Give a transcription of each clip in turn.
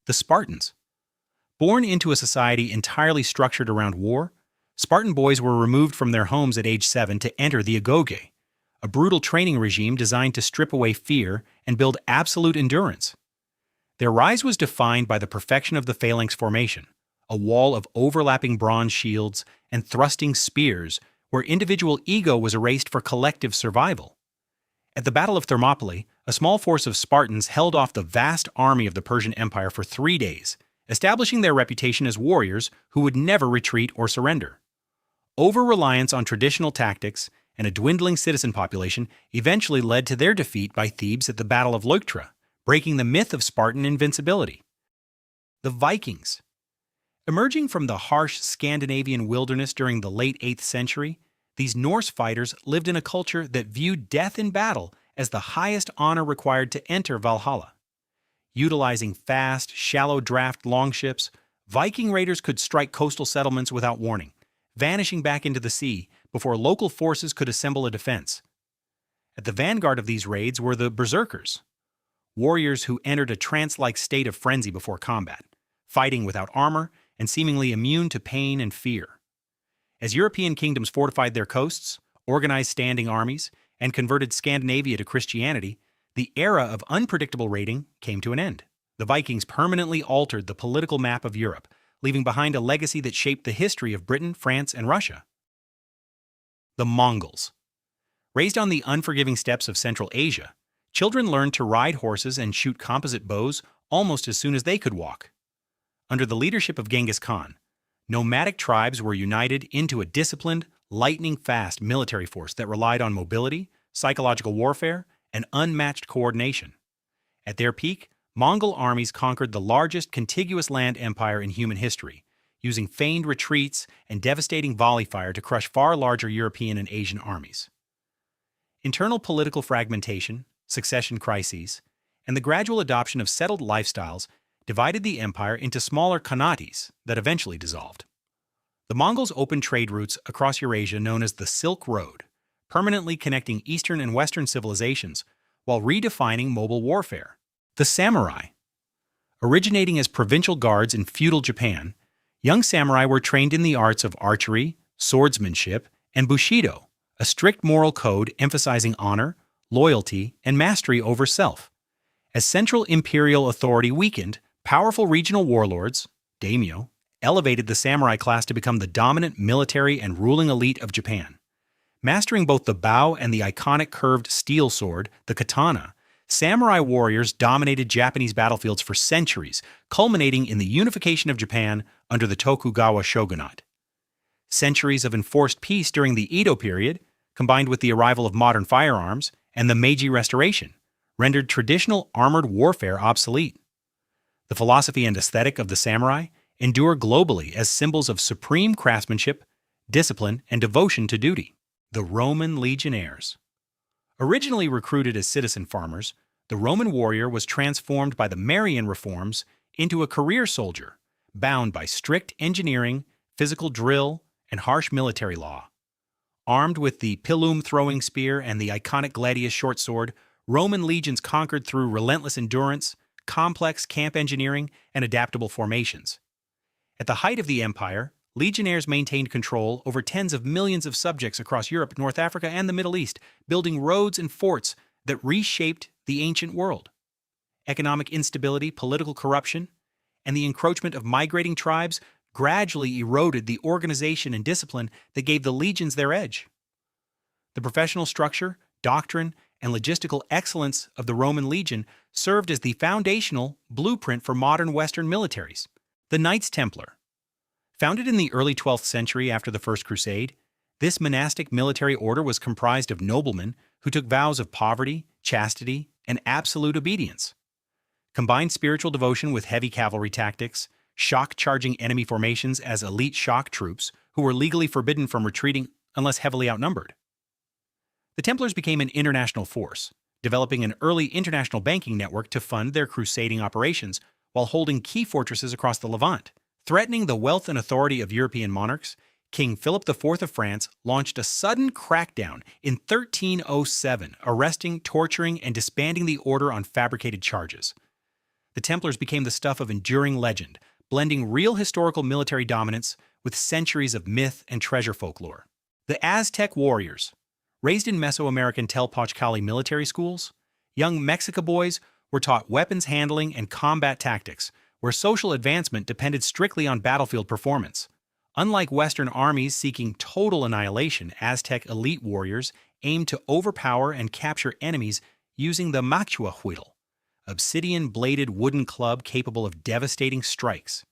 The Spartans. Born into a society entirely structured around war, Spartan boys were removed from their homes at age 7 to enter the agoge, a brutal training regime designed to strip away fear and build absolute endurance. Their rise was defined by the perfection of the phalanx formation, a wall of overlapping bronze shields and thrusting spears where individual ego was erased for collective survival. At the Battle of Thermopylae, a small force of Spartans held off the vast army of the Persian Empire for 3 days, establishing their reputation as warriors who would never retreat or surrender. Over-reliance on traditional tactics and a dwindling citizen population eventually led to their defeat by Thebes at the Battle of Leuctra, breaking the myth of Spartan invincibility. The Vikings. Emerging from the harsh Scandinavian wilderness during the late 8th century, these Norse fighters lived in a culture that viewed death in battle as the highest honor required to enter Valhalla. Utilizing fast, shallow draft longships, Viking raiders could strike coastal settlements without warning, vanishing back into the sea before local forces could assemble a defense. At the vanguard of these raids were the berserkers, warriors who entered a trance-like state of frenzy before combat, fighting without armor and seemingly immune to pain and fear. As European kingdoms fortified their coasts, organized standing armies, and converted Scandinavia to Christianity, the era of unpredictable raiding came to an end. The Vikings permanently altered the political map of Europe, leaving behind a legacy that shaped the history of Britain, France, and Russia. The Mongols. Raised on the unforgiving steppes of Central Asia, children learned to ride horses and shoot composite bows almost as soon as they could walk. Under the leadership of Genghis Khan, nomadic tribes were united into a disciplined, lightning-fast military force that relied on mobility, psychological warfare, and unmatched coordination. At their peak, Mongol armies conquered the largest contiguous land empire in human history, using feigned retreats and devastating volley fire to crush far larger European and Asian armies. Internal political fragmentation, succession crises, and the gradual adoption of settled lifestyles divided the empire into smaller khanates that eventually dissolved. The Mongols opened trade routes across Eurasia known as the Silk Road, permanently connecting Eastern and Western civilizations while redefining mobile warfare. The samurai. Originating as provincial guards in feudal Japan, young samurai were trained in the arts of archery, swordsmanship, and bushido, a strict moral code emphasizing honor, loyalty, and mastery over self. As central imperial authority weakened, powerful regional warlords, daimyo, elevated the samurai class to become the dominant military and ruling elite of Japan. Mastering both the bow and the iconic curved steel sword, the katana, samurai warriors dominated Japanese battlefields for centuries, culminating in the unification of Japan under the Tokugawa shogunate. Centuries of enforced peace during the Edo period, combined with the arrival of modern firearms and the Meiji Restoration, rendered traditional armored warfare obsolete. The philosophy and aesthetic of the samurai endure globally as symbols of supreme craftsmanship, discipline, and devotion to duty. The Roman legionnaires. Originally recruited as citizen farmers, the Roman warrior was transformed by the Marian reforms into a career soldier, bound by strict engineering, physical drill, and harsh military law. Armed with the pilum throwing spear and the iconic gladius short sword, Roman legions conquered through relentless endurance, complex camp engineering, and adaptable formations. At the height of the empire, legionnaires maintained control over tens of millions of subjects across Europe, North Africa, and the Middle East, building roads and forts that reshaped the ancient world. Economic instability, political corruption, and the encroachment of migrating tribes gradually eroded the organization and discipline that gave the legions their edge. The professional structure, doctrine, and logistical excellence of the Roman legion served as the foundational blueprint for modern Western militaries. The Knights Templar. Founded in the early 12th century after the First Crusade, this monastic military order was comprised of noblemen who took vows of poverty, chastity, and absolute obedience. Combined spiritual devotion with heavy cavalry tactics, shock-charging enemy formations as elite shock troops who were legally forbidden from retreating unless heavily outnumbered. The Templars became an international force, developing an early international banking network to fund their crusading operations while holding key fortresses across the Levant. Threatening the wealth and authority of European monarchs, King Philip IV of France launched a sudden crackdown in 1307, arresting, torturing, and disbanding the order on fabricated charges. The Templars became the stuff of enduring legend, blending real historical military dominance with centuries of myth and treasure folklore. The Aztec warriors. Raised in Mesoamerican Telpochcali military schools, young Mexica boys were taught weapons handling and combat tactics, where social advancement depended strictly on battlefield performance. Unlike Western armies seeking total annihilation, Aztec elite warriors aimed to overpower and capture enemies using the machuahuitl, obsidian-bladed wooden club capable of devastating strikes.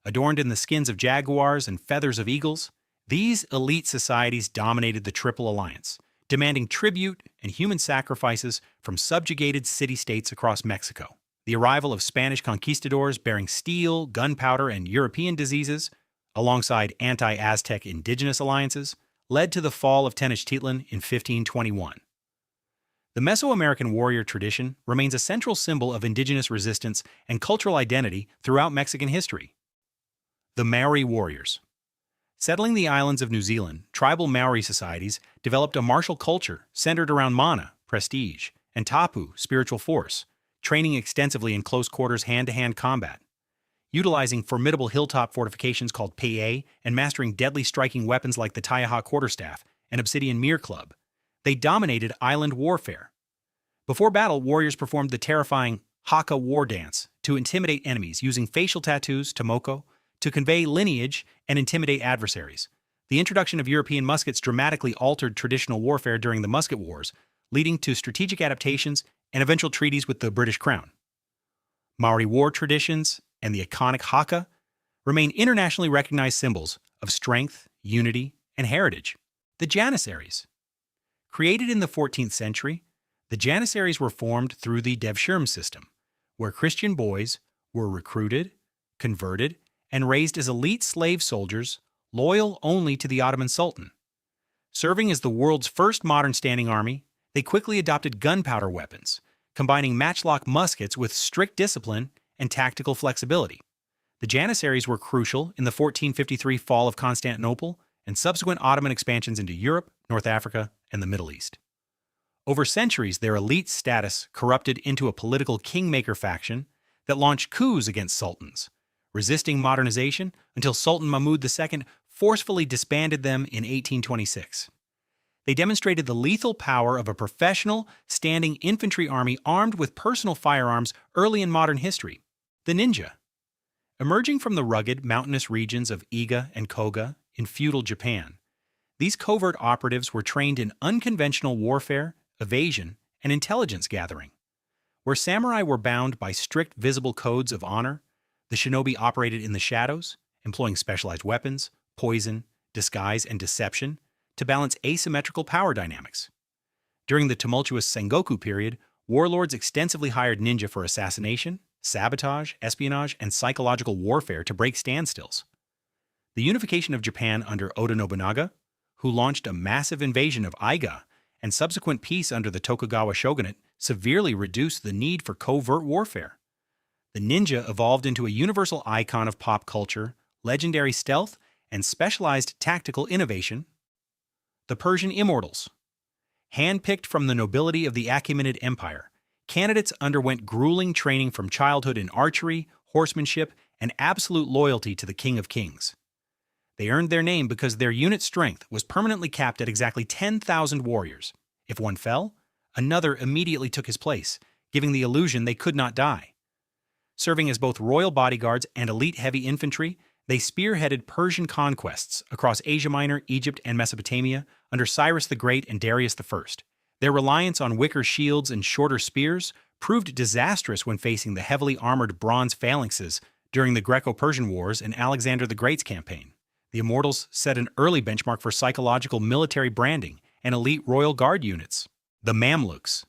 Adorned in the skins of jaguars and feathers of eagles, these elite societies dominated the Triple Alliance, demanding tribute and human sacrifices from subjugated city-states across Mexico. The arrival of Spanish conquistadors bearing steel, gunpowder, and European diseases, alongside anti-Aztec indigenous alliances, led to the fall of Tenochtitlan in 1521. The Mesoamerican warrior tradition remains a central symbol of indigenous resistance and cultural identity throughout Mexican history. The Maori warriors. Settling the islands of New Zealand, tribal Maori societies developed a martial culture centered around mana, prestige, and tapu, spiritual force, training extensively in close-quarters hand-to-hand combat. Utilizing formidable hilltop fortifications called peye and mastering deadly striking weapons like the Taiaha quarterstaff and obsidian mirror club, they dominated island warfare. Before battle, warriors performed the terrifying Haka war dance to intimidate enemies using facial tattoos, tomoko, to convey lineage and intimidate adversaries. The introduction of European muskets dramatically altered traditional warfare during the Musket Wars, leading to strategic adaptations and eventual treaties with the British Crown. Maori war traditions and the iconic haka remain internationally recognized symbols of strength, unity, and heritage. The Janissaries. Created in the 14th century, the Janissaries were formed through the Devshirme system, where Christian boys were recruited, converted, and raised as elite slave soldiers loyal only to the Ottoman Sultan. Serving as the world's first modern standing army, they quickly adopted gunpowder weapons, combining matchlock muskets with strict discipline and tactical flexibility. The Janissaries were crucial in the 1453 fall of Constantinople and subsequent Ottoman expansions into Europe, North Africa, and the Middle East. Over centuries, their elite status corrupted into a political kingmaker faction that launched coups against sultans, resisting modernization until Sultan Mahmud II forcefully disbanded them in 1826. They demonstrated the lethal power of a professional, standing infantry army armed with personal firearms early in modern history. The ninja. Emerging from the rugged, mountainous regions of Iga and Koga in feudal Japan, these covert operatives were trained in unconventional warfare, evasion, and intelligence gathering. Where samurai were bound by strict visible codes of honor, the shinobi operated in the shadows, employing specialized weapons, poison, disguise, and deception to balance asymmetrical power dynamics. During the tumultuous Sengoku period, warlords extensively hired ninja for assassination, sabotage, espionage, and psychological warfare to break standstills. The unification of Japan under Oda Nobunaga, who launched a massive invasion of Aiga, and subsequent peace under the Tokugawa shogunate severely reduced the need for covert warfare. The ninja evolved into a universal icon of pop culture, legendary stealth, and specialized tactical innovation. The Persian Immortals. Handpicked from the nobility of the Achaemenid Empire, candidates underwent grueling training from childhood in archery, horsemanship, and absolute loyalty to the King of Kings. They earned their name because their unit strength was permanently capped at exactly 10,000 warriors. If one fell, another immediately took his place, giving the illusion they could not die. Serving as both royal bodyguards and elite heavy infantry, they spearheaded Persian conquests across Asia Minor, Egypt, and Mesopotamia under Cyrus the Great and Darius I. Their reliance on wicker shields and shorter spears proved disastrous when facing the heavily armored bronze phalanxes during the Greco-Persian Wars and Alexander the Great's campaign. The Immortals set an early benchmark for psychological military branding and elite royal guard units. The Mamluks.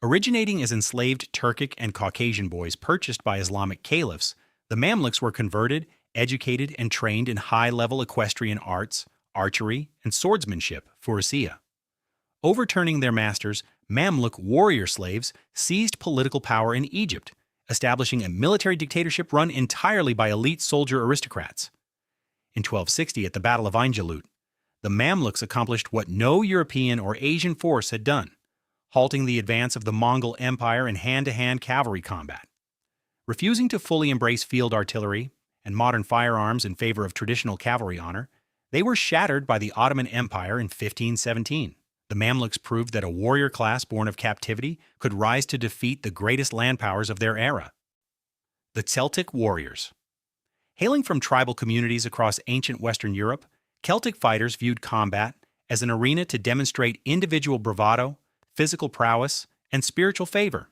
Originating as enslaved Turkic and Caucasian boys purchased by Islamic caliphs, the Mamluks were converted, educated, and trained in high-level equestrian arts, archery, and swordsmanship, furusiya. Overturning their masters, Mamluk warrior slaves seized political power in Egypt, establishing a military dictatorship run entirely by elite soldier aristocrats. In 1260, at the Battle of Ain Jalut, the Mamluks accomplished what no European or Asian force had done, halting the advance of the Mongol Empire in hand-to-hand cavalry combat. Refusing to fully embrace field artillery and modern firearms in favor of traditional cavalry honor, they were shattered by the Ottoman Empire in 1517. The Mamluks proved that a warrior class born of captivity could rise to defeat the greatest land powers of their era. The Celtic warriors. Hailing from tribal communities across ancient Western Europe, Celtic fighters viewed combat as an arena to demonstrate individual bravado, physical prowess, and spiritual favor.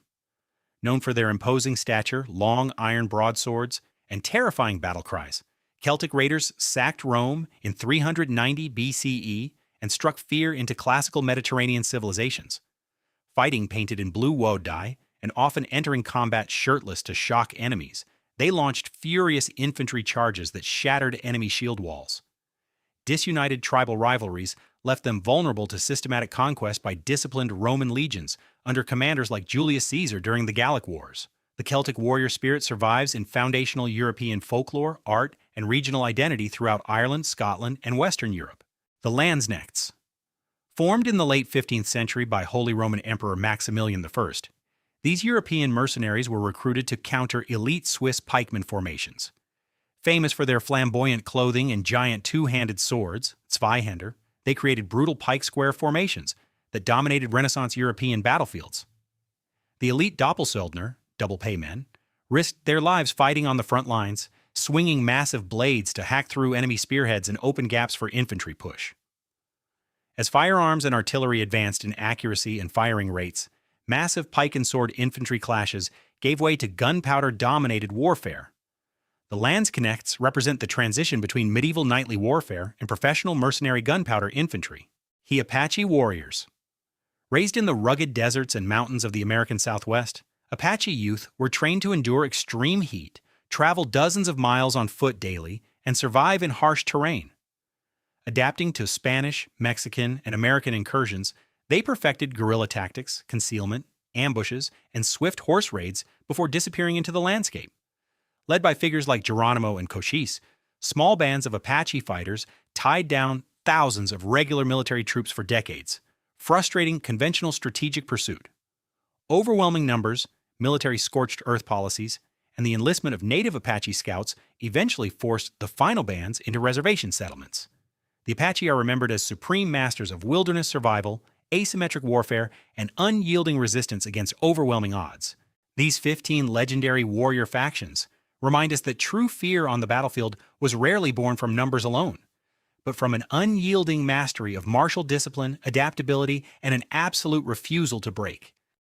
Known for their imposing stature, long iron broadswords, and terrifying battle cries, Celtic raiders sacked Rome in 390 BCE and struck fear into classical Mediterranean civilizations. Fighting painted in blue woad dye and often entering combat shirtless to shock enemies, they launched furious infantry charges that shattered enemy shield walls. Disunited tribal rivalries left them vulnerable to systematic conquest by disciplined Roman legions under commanders like Julius Caesar during the Gallic Wars. The Celtic warrior spirit survives in foundational European folklore, art, and regional identity throughout Ireland, Scotland, and Western Europe. The Landsknechts. Formed in the late 15th century by Holy Roman Emperor Maximilian I, these European mercenaries were recruited to counter elite Swiss pikeman formations. Famous for their flamboyant clothing and giant two-handed swords, Zweihänder, they created brutal pike square formations that dominated Renaissance European battlefields. The elite Doppelsöldner, double pay men, risked their lives fighting on the front lines, swinging massive blades to hack through enemy spearheads and open gaps for infantry push. As firearms and artillery advanced in accuracy and firing rates, massive pike and sword infantry clashes gave way to gunpowder-dominated warfare. The Landsknechts represent the transition between medieval knightly warfare and professional mercenary gunpowder infantry. The Apache warriors. Raised in the rugged deserts and mountains of the American Southwest, Apache youth were trained to endure extreme heat, travel dozens of miles on foot daily, and survive in harsh terrain. Adapting to Spanish, Mexican, and American incursions, they perfected guerrilla tactics, concealment, ambushes, and swift horse raids before disappearing into the landscape. Led by figures like Geronimo and Cochise, small bands of Apache fighters tied down thousands of regular military troops for decades, frustrating conventional strategic pursuit. Overwhelming numbers, military scorched earth policies, and the enlistment of native Apache scouts eventually forced the final bands into reservation settlements. The Apache are remembered as supreme masters of wilderness survival, asymmetric warfare, and unyielding resistance against overwhelming odds. These 15 legendary warrior factions remind us that true fear on the battlefield was rarely born from numbers alone, but from an unyielding mastery of martial discipline, adaptability, and an absolute refusal to break.